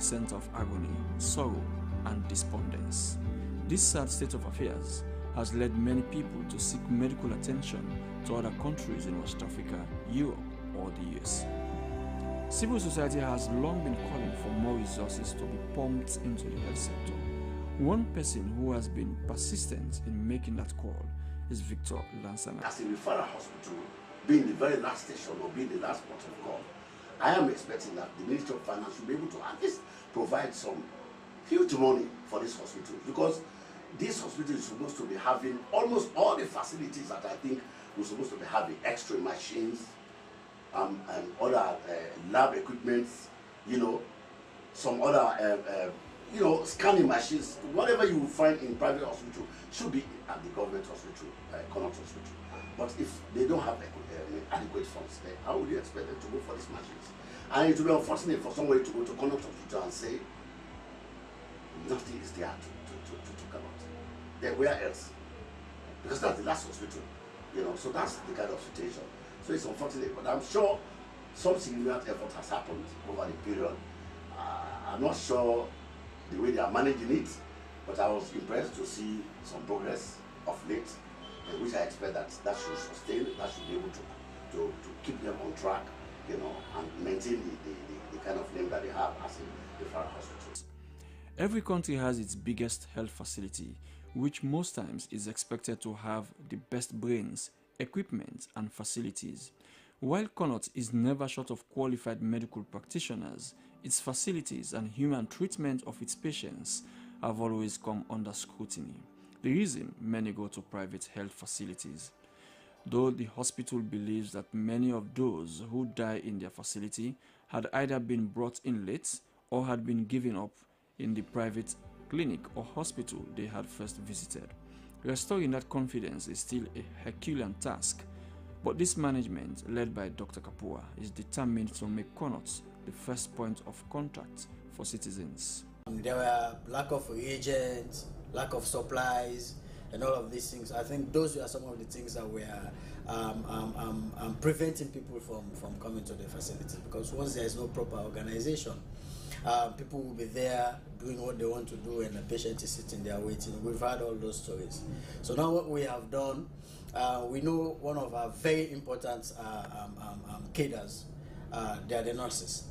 epicenter of agony, sorrow, and despondence. This sad state of affairs has led many people to seek medical attention to other countries in West Africa, Europe, or the US. Civil society has long been calling for more resources to be pumped into the health sector. One person who has been persistent in making that call is Victor Lansana. As a referral hospital, being the very last station or being the last port of call, I am expecting that the Ministry of Finance should be able to at least provide some huge money for this hospital, because this hospital is supposed to be having almost all the facilities that I think we're supposed to be having: X-ray machines, and other lab equipment, some other scanning machines. Whatever you will find in private hospital should be at the government hospital, Connaught Hospital. But if they don't have adequate funds, then how would you expect them to go for these machines? And it will be unfortunate for somebody to go to Connaught Hospital and say nothing is there to talk about. Then where else? Because that's the last hospital, so that's the kind of situation. So it's unfortunate, but I'm sure some significant effort has happened over the period. I'm not sure the way they are managing it, but I was impressed to see some progress of late, which I expect that should sustain, that should be able to keep them on track, and maintain the kind of name that they have as a referral hospital. Every country has its biggest health facility, which most times is expected to have the best brains, equipment, and facilities. While Connaught is never short of qualified medical practitioners, its facilities and human treatment of its patients have always come under scrutiny. The reason many go to private health facilities. Though the hospital believes that many of those who die in their facility had either been brought in late or had been given up in the private clinic or hospital they had first visited. Restoring that confidence is still a Herculean task, but this management, led by Dr. Kapua, is determined to make Connaught the first point of contact for citizens. There were lack of reagents, lack of supplies, and all of these things. I think those are some of the things that were preventing people from coming to the facilities, because once there is no proper organization, people will be there doing what they want to do, and the patient is sitting there waiting. We've heard all those stories. So now what we have done, we know one of our very important cadres, they are the nurses.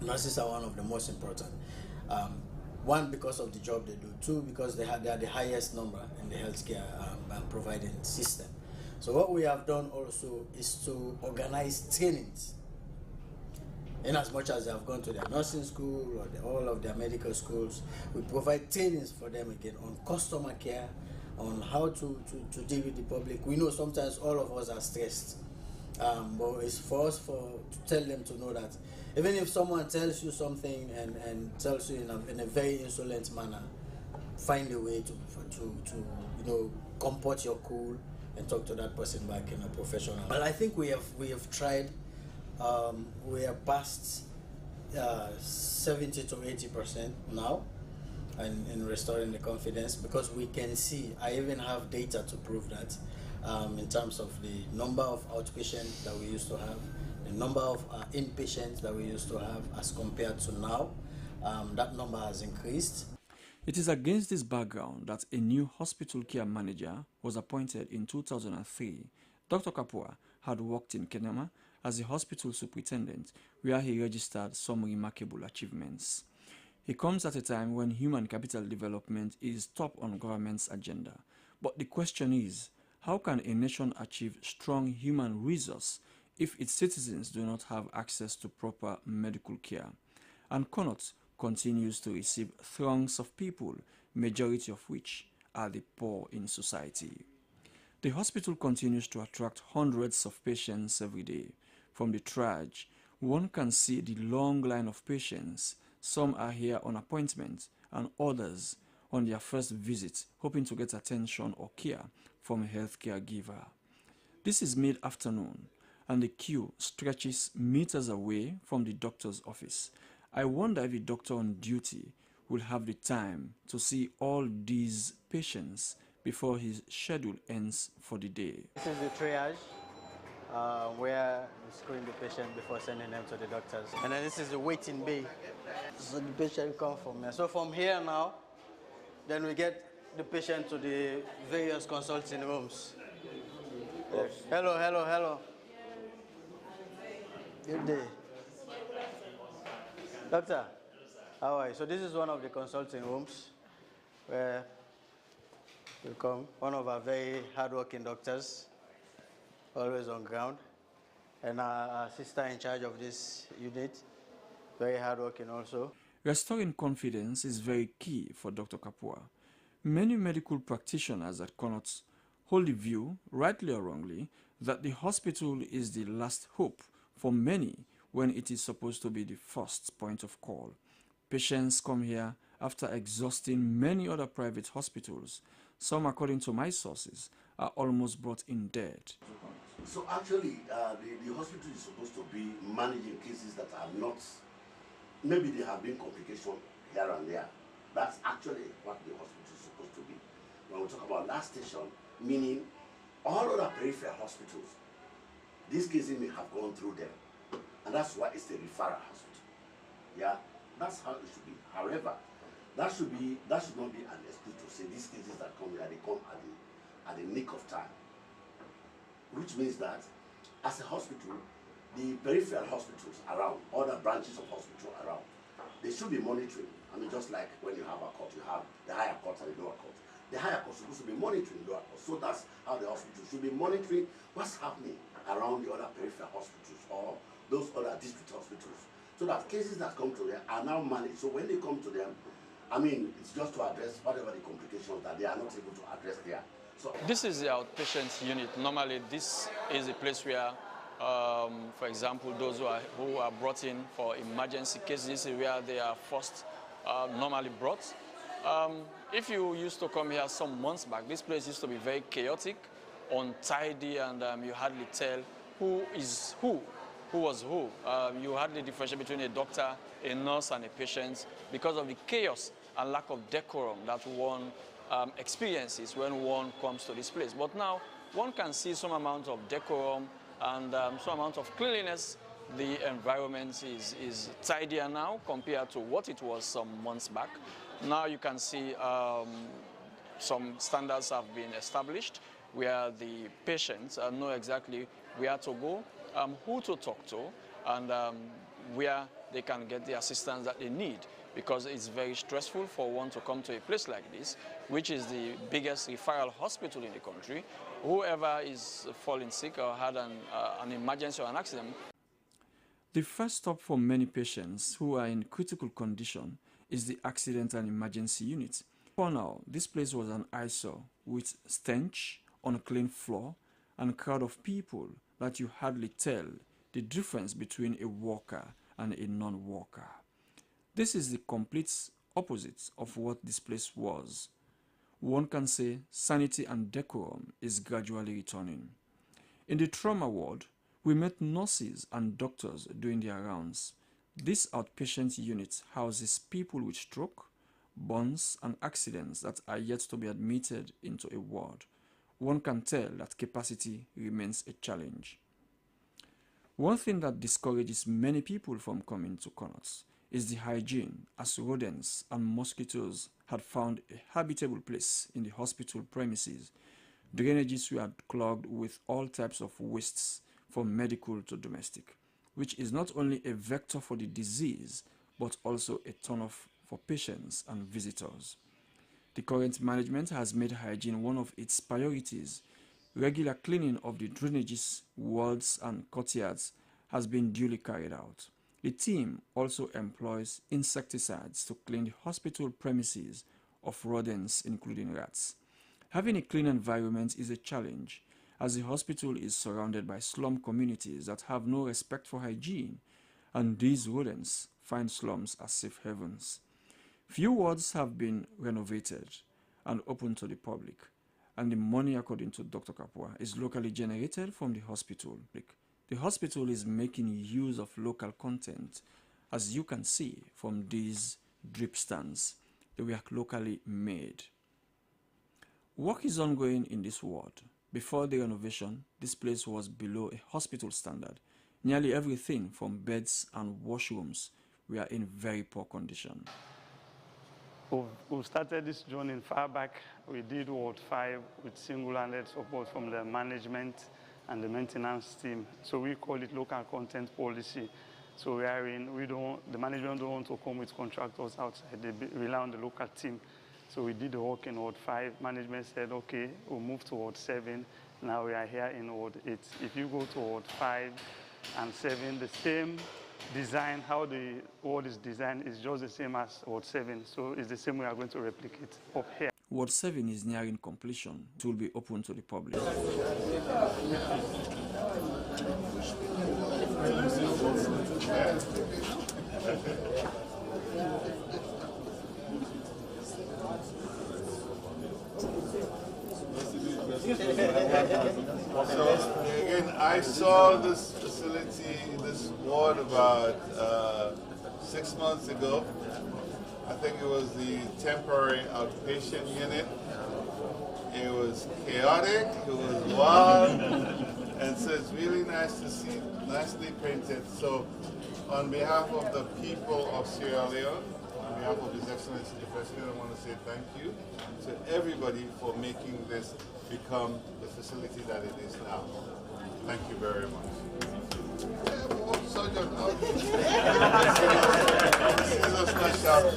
Nurses are one of the most important. One, because of the job they do. Two, because they are the highest number in the healthcare providing system. So what we have done also is to organize trainings. In as much as they have gone to their nursing school or all of their medical schools, we provide trainings for them again on customer care, on how to deal with the public. We know sometimes all of us are stressed, but it's for us to tell them to know that even if someone tells you something and tells you in a very insolent manner, find a way to comport your cool and talk to that person back in a professional. But I think we have tried. We are past 70 to 80% now in restoring the confidence, because we can see, I even have data to prove that, in terms of the number of outpatients that we used to have, the number of inpatients that we used to have as compared to now, that number has increased. It is against this background that a new hospital care manager was appointed in 2003. Dr. Kapua had worked in Kenema as a hospital superintendent, where he registered some remarkable achievements. He comes at a time when human capital development is top on government's agenda. But the question is, how can a nation achieve strong human resource if its citizens do not have access to proper medical care? And Connaught continues to receive throngs of people, majority of which are the poor in society. The hospital continues to attract hundreds of patients every day. From the triage, one can see the long line of patients. Some are here on appointment and others on their first visit, hoping to get attention or care from a healthcare giver. This is mid-afternoon and the queue stretches meters away from the doctor's office. I wonder if the doctor on duty will have the time to see all these patients before his schedule ends for the day. This is the triage. where we screen the patient before sending them to the doctors. And then this is the waiting bay. So the patient comes from here. So from here now, then we get the patient to the various consulting rooms. Hello, hello, hello. Good day. Doctor, how are you? So this is one of the consulting rooms where we come, one of our very hardworking doctors, always on ground, and our sister in charge of this unit, very hardworking also. Restoring confidence is very key for Dr. Kapua. Many medical practitioners at Connaught hold the view, rightly or wrongly, that the hospital is the last hope for many when it is supposed to be the first point of call. Patients come here after exhausting many other private hospitals. Some, according to my sources, are almost brought in dead. So actually, the hospital is supposed to be managing cases that are not, maybe there have been complications here and there. That's actually what the hospital is supposed to be. When we talk about last station, meaning all other peripheral hospitals, these cases may have gone through them. And that's why it's the referral hospital. Yeah, that's how it should be. However, that should not be an excuse to say these cases that come here, they come at the nick of time. Which means that as a hospital, the peripheral hospitals around, other branches of hospital around, they should be monitoring. I mean, just like when you have a court, you have the higher court and the lower court. The higher court is supposed to be monitoring lower court. So that's how the hospital should be monitoring what's happening around the other peripheral hospitals or those other district hospitals. So that cases that come to them are now managed. So when they come to them, I mean, it's just to address whatever the complications that they are not able to address there. So this is the outpatient unit. Normally, this is a place where, for example, those who are brought in for emergency cases, this is where they are first normally brought. If you used to come here some months back, this place used to be very chaotic, untidy, and you hardly tell who is who was who. You hardly differentiate between a doctor, a nurse, and a patient because of the chaos and lack of decorum that one experiences when one comes to this place. But now, one can see some amount of decorum and some amount of cleanliness. The environment is tidier now compared to what it was some months back. Now you can see some standards have been established where the patients know exactly where to go, who to talk to, and where they can get the assistance that they need, because it's very stressful for one to come to a place like this, which is the biggest referral hospital in the country. Whoever is falling sick or had an emergency or an accident. The first stop for many patients who are in critical condition is the accident and emergency unit. For now, this place was an eyesore with stench, unclean floor, and a crowd of people that you hardly tell the difference between a worker and a non-worker. This is the complete opposite of what this place was. One can say sanity and decorum is gradually returning. In the trauma ward, we met nurses and doctors doing their rounds. This outpatient unit houses people with stroke, burns, and accidents that are yet to be admitted into a ward. One can tell that capacity remains a challenge. One thing that discourages many people from coming to Connaught is the hygiene, as rodents and mosquitoes had found a habitable place in the hospital premises. Drainages were clogged with all types of wastes, from medical to domestic, which is not only a vector for the disease, but also a turn-off for patients and visitors. The current management has made hygiene one of its priorities. Regular cleaning of the drainages, wards, and courtyards has been duly carried out. The team also employs insecticides to clean the hospital premises of rodents, including rats. Having a clean environment is a challenge, as the hospital is surrounded by slum communities that have no respect for hygiene, and these rodents find slums as safe havens. Few wards have been renovated and open to the public, and the money, according to Dr. Kapua, is locally generated from the hospital. The hospital is making use of local content, as you can see from these drip stands. They were locally made. Work is ongoing in this ward. Before the renovation, this place was below a hospital standard. Nearly everything from beds and washrooms were in very poor condition. We've started this journey far back. We did Ward 5 with single-handed support from the management and the maintenance team. So we call it local content policy. So the management don't want to come with contractors outside. They rely on the local team. So we did the work in Ward 5. Management said, okay, we'll move to Ward 7. Now we are here in Ward 8. If you go to Ward 5 and 7, the same design, how the ward is designed is just the same as Ward 7. So it's the same we are going to replicate up here. Ward 7 is nearing completion. It will be open to the public. So again, I saw this facility, this ward about 6 months ago. I think it was the temporary outpatient unit. It was chaotic, it was wild, and so it's really nice to see, nicely painted. So on behalf of the people of Sierra Leone, on behalf of His Excellency the President, I want to say thank you to everybody for making this become the facility that it is now. Thank you very much. Sergeant, this is a special,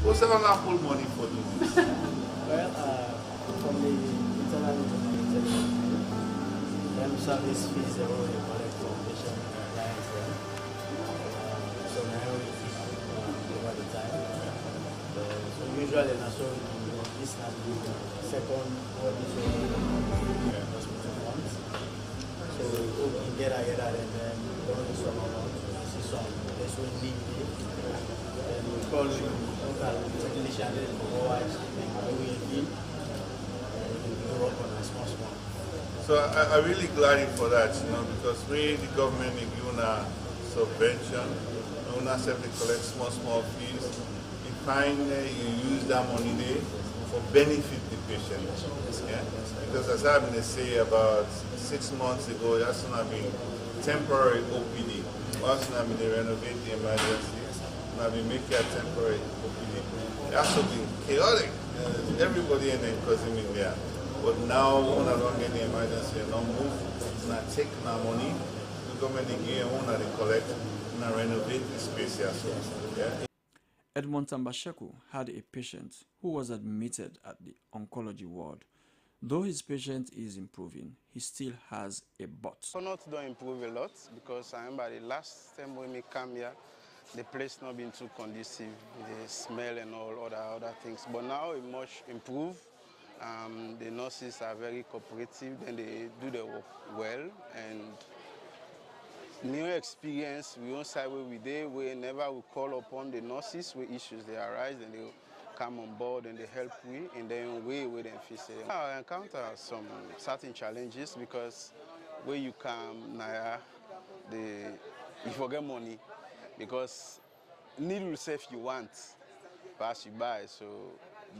what's the full money for this? Well, from the internal service fees they already collect from patient clients there. So now we keep over the time. So usually this has been the second or the hospital months. So we hope we get together and then go to some amount to see some place we need it. And we call local technician for watch and we need and work on a small. So I'm really glad for that, because we, the government, give you a subvention, we not simply collect small fees. You find you use that money there for benefit the patient. Yeah? Because as I've been saying about 6 months ago, that's not been temporary OPD. That's not been renovate the emergency. Now we make it a temporary OPD. That's something chaotic. Everybody in in there. But now, when I don't get the emergency, I don't move, and I take my money, the government again, when I collect, and I renovate the space here. So, yeah. Edmond Tambasheku had a patient who was admitted at the oncology ward. Though his patient is improving, he still has a but. Not don't improve a lot because I remember the last time when we come here, the place not been too conducive, the smell and all other things. But now it much improved. The nurses are very cooperative, then they do the work well, and new experience, we don't say where we there, whenever we call upon the nurses where issues they arise, and they come on board and they help we, and then we them face it. I encounter some certain challenges because when you come you forget money, because needle safe you want, pass you by, so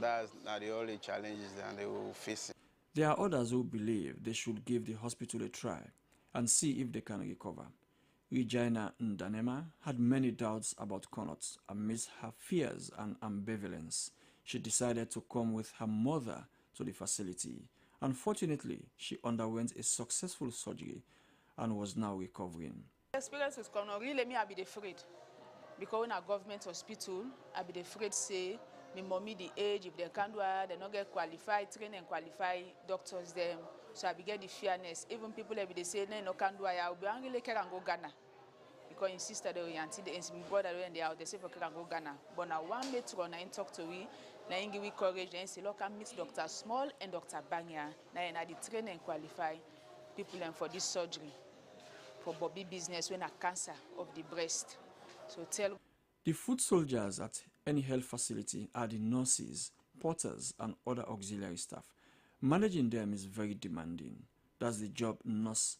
that's not the only challenges that they will face. There are others who believe they should give the hospital a try and see if they can recover. Regina Ndanema had many doubts about Connaught. Amidst her fears and ambivalence, she decided to come with her mother to the facility. Unfortunately, she underwent a successful surgery and was now recovering. The experience with Connaught really made me afraid. Because in a government hospital, I be afraid say, my mommy the age, if they can't do it, they not get qualified, train and qualified doctors them. So I began the fearness. Even people they say, no can do it, I will be angry care and go Ghana. because his sister they auntie the his brother when they out they say for can go Ghana. But now one matron na talk to we, na give we courage and say look, I meet Dr. Small and Dr. Banya. Na the train and qualify people and for this surgery for Bobby business when a cancer of the breast. So tell the foot soldiers at any health facility are the nurses, porters, and other auxiliary staff. Managing them is very demanding. That's the job nurse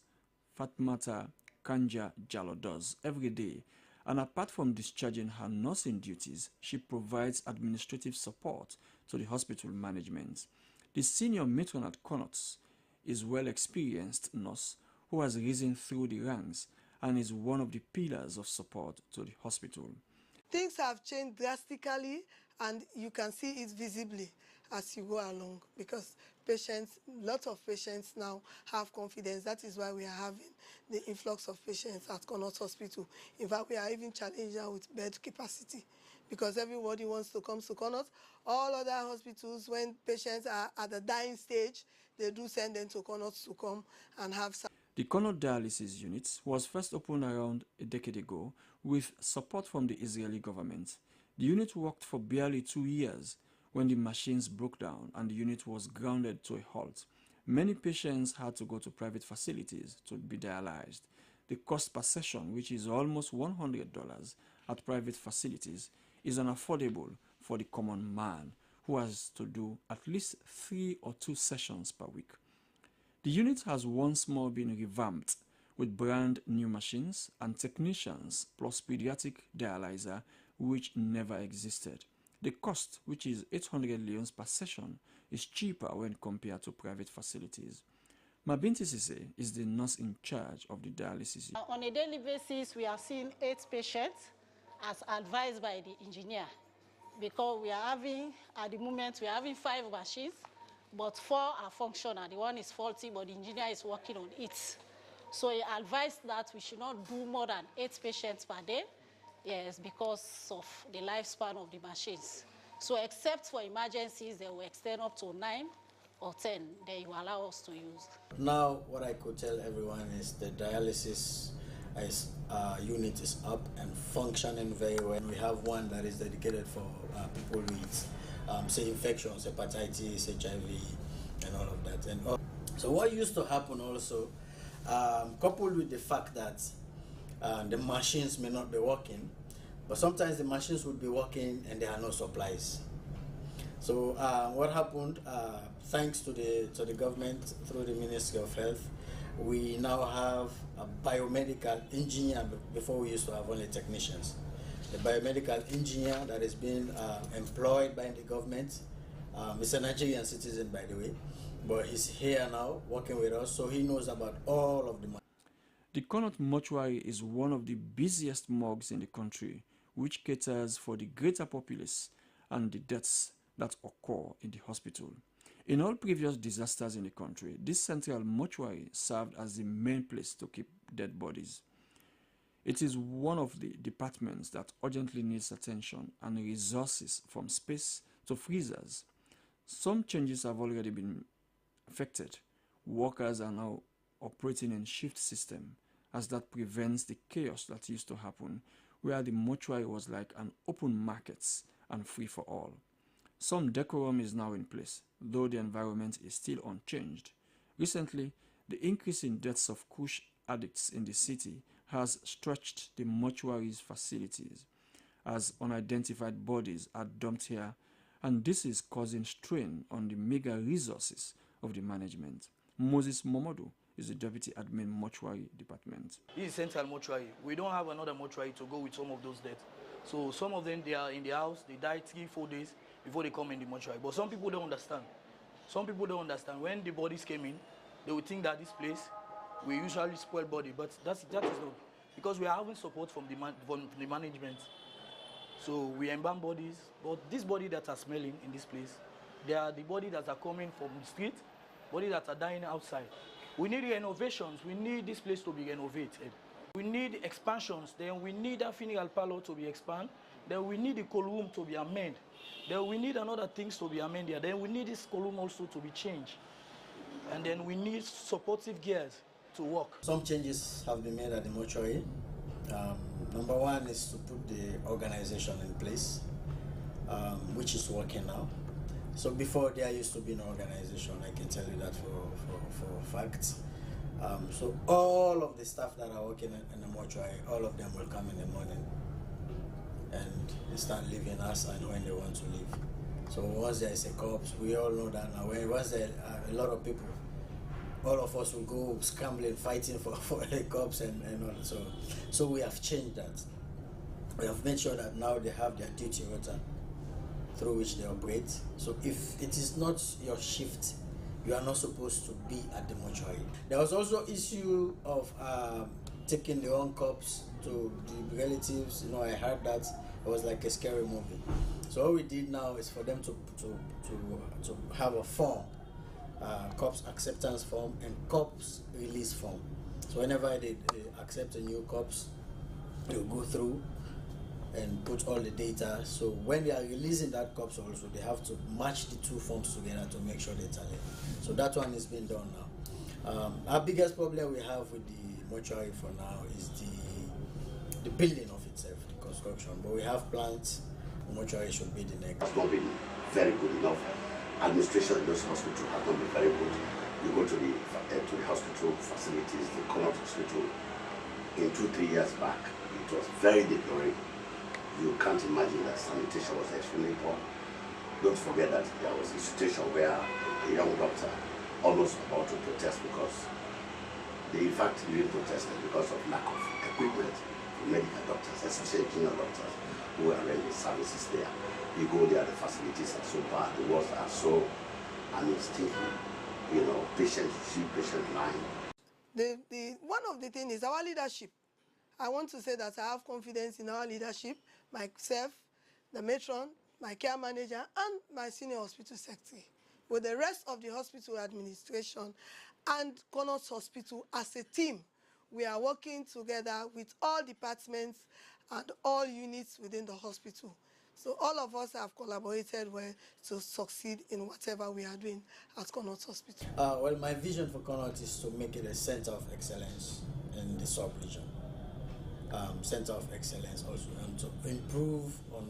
Fatmata Kanja Jallo does every day. And apart from discharging her nursing duties, she provides administrative support to the hospital management. The senior matron at Connaught is a well-experienced nurse who has risen through the ranks and is one of the pillars of support to the hospital. Things have changed drastically, and you can see it visibly as you go along, because lots of patients now have confidence. That is why we are having the influx of patients at Connaught Hospital. In fact, we are even challenging with bed capacity, because everybody wants to come to Connaught. All other hospitals, when patients are at the dying stage, they do send them to Connaught to come and have some. The Connaught dialysis unit was first opened around a decade ago with support from the Israeli government. The unit worked for barely 2 years when the machines broke down and the unit was grounded to a halt. Many patients had to go to private facilities to be dialyzed. The cost per session, which is almost $100 at private facilities, is unaffordable for the common man who has to do at least 3 or 2 sessions per week. The unit has once more been revamped with brand new machines and technicians plus pediatric dialyzer, which never existed. The cost, which is 800 leons per session, is cheaper when compared to private facilities. Mabinti Sise is the nurse in charge of the dialysis. On a daily basis, we are seeing 8 patients as advised by the engineer, because we are having, at the moment, we are having 5 machines, but 4 are functional. The one is faulty, but the engineer is working on it. So he advised that we should not do more than 8 patients per day, yes, because of the lifespan of the machines. So except for emergencies, they will extend up to 9 or 10, they will allow us to use. Now, what I could tell everyone is the dialysis unit is up and functioning very well. We have one that is dedicated for people with say infections, hepatitis, HIV, and all of that. And so what used to happen also, coupled with the fact that the machines may not be working, but sometimes the machines would be working and there are no supplies. So what happened, thanks to the government through the Ministry of Health, we now have a biomedical engineer. Before we used to have only technicians. The biomedical engineer that is being employed by the government. He's a Nigerian citizen, by the way, but he's here now working with us, so he knows about all of the. The Connaught mortuary is one of the busiest morgues in the country, which caters for the greater populace and the deaths that occur in the hospital. In all previous disasters in the country, this central mortuary served as the main place to keep dead bodies. It is one of the departments that urgently needs attention and resources, from space to freezers. Some changes have already been affected. Workers are now operating in shift system, as that prevents the chaos that used to happen, where the mortuary was like an open market and free for all. Some decorum is now in place, though the environment is still unchanged. Recently, the increase in deaths of kush addicts in the city has stretched the mortuary's facilities, as unidentified bodies are dumped here, and this is causing strain on the meager resources of the management. Moses Momodu is the deputy admin mortuary department. This is central mortuary. We don't have another mortuary to go with some of those deaths. So some of them, they are in the house, they die 3-4 days before they come in the mortuary. But some people don't understand. Some people don't understand. When the bodies came in, they would think that this place, we usually spoil body, but that is not. Because we are having support from the management. So we embalm bodies, but this body that are smelling in this place, they are the bodies that are coming from the street, bodies that are dying outside. We need renovations. We need this place to be renovated. We need expansions. Then we need a funeral parlor to be expanded. Then we need the cold room to be amended. Then we need another things to be amended. Then we need this cold room also to be changed. And then we need supportive gears to work. Some changes have been made at the mortuary. Number one is to put the organization in place, which is working now. So before there used to be no organization, I can tell you that for a fact. So all of the staff that are working in the mortuary, all of them will come in the morning and start leaving us and when they want to leave. So once there is a corpse, we all know that now. Once there are a lot of people, all of us will go scrambling, fighting for the corpse and all. So we have changed that. We have made sure that now they have their duty rota through which they operate. So if it is not your shift, you are not supposed to be at the mortuary. There was also issue of taking the own corpse to the relatives. You know, I heard that it was like a scary movie. So what we did now is for them to have a form, corpse acceptance form and corpse release form. So whenever they accept a new corpse, they'll go through and put all the data. So when they are releasing that corpse also, they have to match the two forms together to make sure they tally. So that one is being done now. Our biggest problem we have with the mortuary for now is the building of itself, the construction. But we have plans. The mortuary should be the next. It's not been very good enough. Administration in those hospitals has not been very good. You go to the hospital facilities, the Connaught Hospital, in 2-3 years back, it was very deploring. You can't imagine that sanitation was extremely poor. Don't forget that there was a situation where a young doctor almost about to protest because they in fact even protested because of lack of equipment for medical doctors, especially junior doctors who are rendering services there. You go there, the facilities are so bad, the wards are so stinky, you know, patient line. One of the things is our leadership. I want to say that I have confidence in our leadership, myself, the matron, my care manager, and my senior hospital secretary. With the rest of the hospital administration and Connaught Hospital as a team, we are working together with all departments and all units within the hospital. So all of us have collaborated well to succeed in whatever we are doing at Connaught Hospital. Well, my vision for Connaught is to make it a center of excellence in the sub-region. Center of excellence also, and to improve on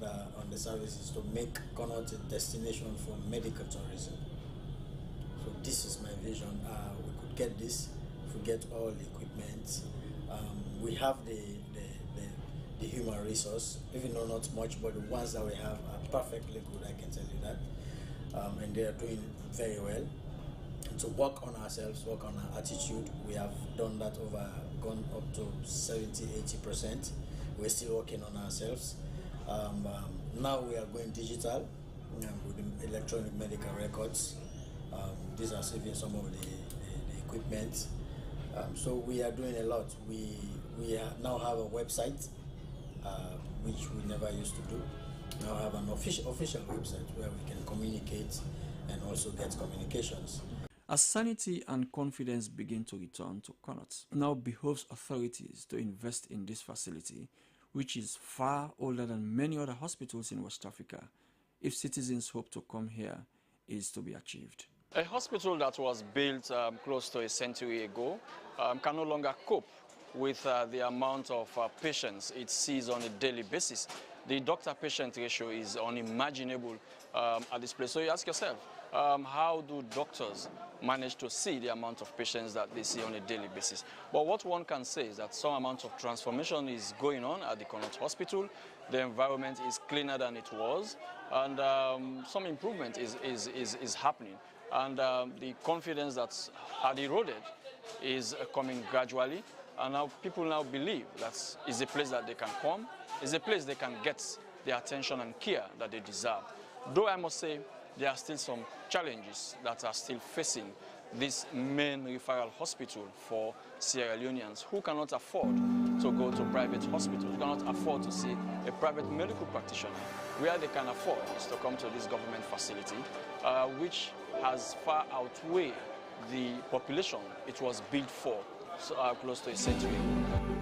the services to make Connaught a destination for medical tourism. So this is my vision. We could get this if we get all the equipment. We have the human resource, even though not much, but the ones that we have are perfectly good, I can tell you that. And they are doing very well. And to work on ourselves, work on our attitude. We have done that gone up to 70-80%. We're still working on ourselves. Now we are going digital with the electronic medical records. These are saving some of the equipment. So we are doing a lot. We now have a website, which we never used to do. Now have an official website where we can communicate and also get communications. As sanity and confidence begin to return to Connaught, it now behoves authorities to invest in this facility, which is far older than many other hospitals in West Africa, if citizens' hope to come here is to be achieved. A hospital that was built close to a century ago can no longer cope with the amount of patients it sees on a daily basis. The doctor-patient ratio is unimaginable at this place. So you ask yourself, how do doctors manage to see the amount of patients that they see on a daily basis? But what one can say is that some amount of transformation is going on at the Connaught Hospital. The environment is cleaner than it was, and some improvement is happening. And the confidence that had eroded is coming gradually. And now people now believe that is a place that they can come, is a place they can get the attention and care that they deserve. Though I must say, there are still some challenges that are still facing this main referral hospital for Sierra Leoneans who cannot afford to go to private hospitals, who cannot afford to see a private medical practitioner. Where they can afford is to come to this government facility, which has far outweighed the population it was built for close to a century ago.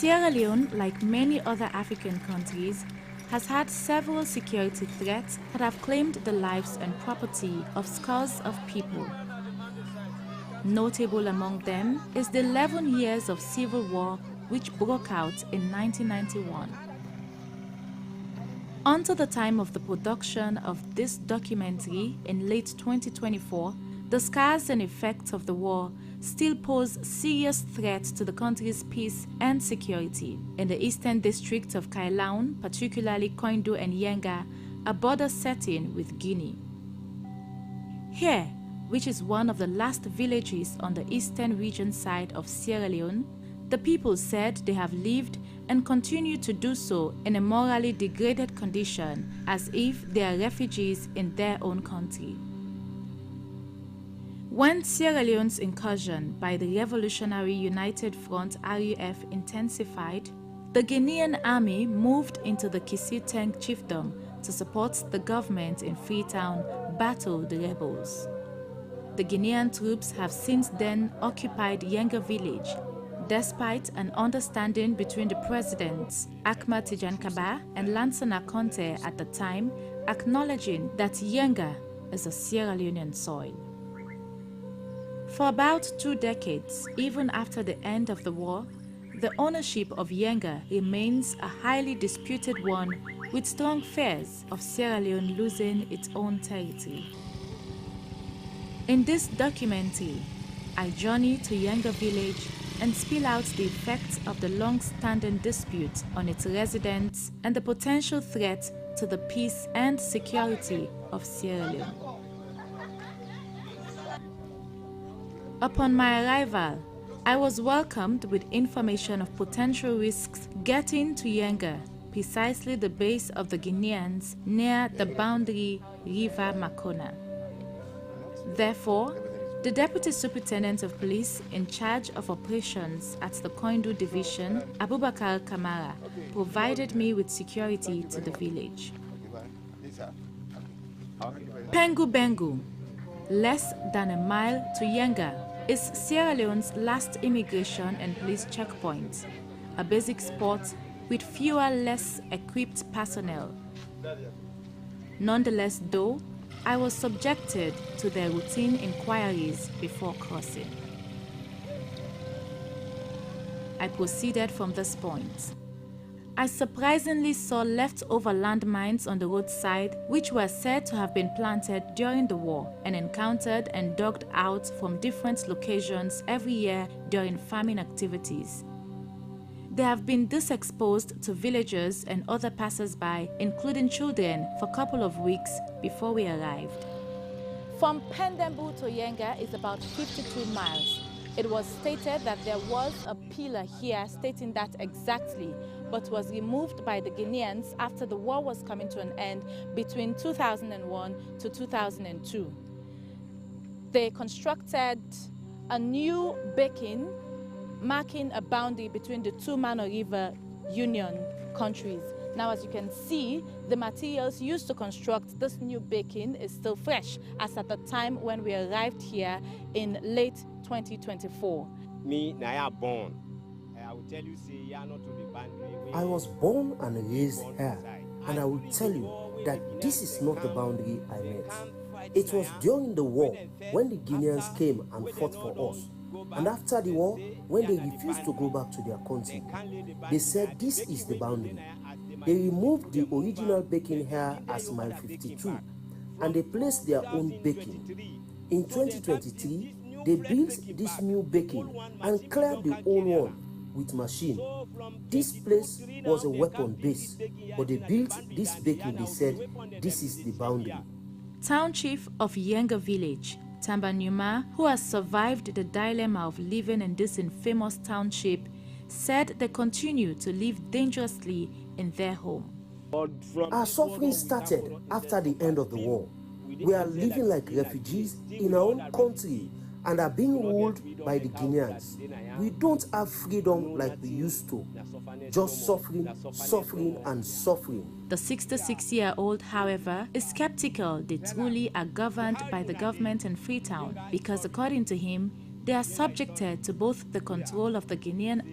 Sierra Leone, like many other African countries, has had several security threats that have claimed the lives and property of scores of people. Notable among them is the 11 years of civil war which broke out in 1991. Until the time of the production of this documentary in late 2024, the scars and effects of the war still pose serious threats to the country's peace and security. In the eastern district of Kailaun, particularly Koindo and Yenga, a border setting with Guinea. Here, which is one of the last villages on the eastern region side of Sierra Leone, the people said they have lived and continue to do so in a morally degraded condition, as if they are refugees in their own country. When Sierra Leone's incursion by the Revolutionary United Front RUF intensified, the Guinean army moved into the Kisiteng chiefdom to support the government in Freetown battle the rebels. The Guinean troops have since then occupied Yenga village, despite an understanding between the presidents Akma Tijan Kaba and Lansana Conte at the time, acknowledging that Yenga is a Sierra Leonean soil. For about 2 decades, even after the end of the war, the ownership of Yenga remains a highly disputed one, with strong fears of Sierra Leone losing its own territory. In this documentary, I journey to Yenga village and spill out the effects of the long-standing dispute on its residents and the potential threat to the peace and security of Sierra Leone. Upon my arrival, I was welcomed with information of potential risks getting to Yenga, precisely the base of the Guineans near the boundary River Makona. Therefore, the Deputy Superintendent of Police in charge of operations at the Koindo Division, Abubakar Kamara, provided me with security to the village. Pengu Bengu, less than a mile to Yenga, is Sierra Leone's last immigration and police checkpoint, a basic spot with fewer less equipped personnel. Nonetheless, though, I was subjected to their routine inquiries before crossing. I proceeded from this point. I surprisingly saw leftover landmines on the roadside, which were said to have been planted during the war and encountered and dug out from different locations every year during farming activities. They have been disexposed to villagers and other passers-by, including children, for a couple of weeks before we arrived. From Pendembu to Yenga is about 52 miles. It was stated that there was a pillar here stating that exactly, but was removed by the Guineans after the war was coming to an end between 2001 to 2002. They constructed a new beacon marking a boundary between the two Mano River Union countries. Now, as you can see, the materials used to construct this new beacon is still fresh, as at the time when we arrived here in late 2024. I was born and raised here, and I will tell you that this is not the boundary I met. It was during the war when the Guineans came and fought for us. And after the war, when they refused to go back to their country, they said this is the boundary. They removed the original beacon here as mile 52, and they placed their own beacon. In 2023, they built this new beacon and cleared the old one with machine. This place was a weapon base, but they built this beacon. They said this is the boundary. Town Chief of Yenga Village, Tambanyuma, who has survived the dilemma of living in this infamous township, said they continue to live dangerously in their home. Our suffering started after the end of the war. We are living like refugees in our own country and are being ruled by the Guineans. We don't have freedom like we used to. Just suffering, suffering, and suffering. The 66-year-old, however, is skeptical they truly are governed by the government in Freetown because, according to him, they are subjected to both the control of the Guinean army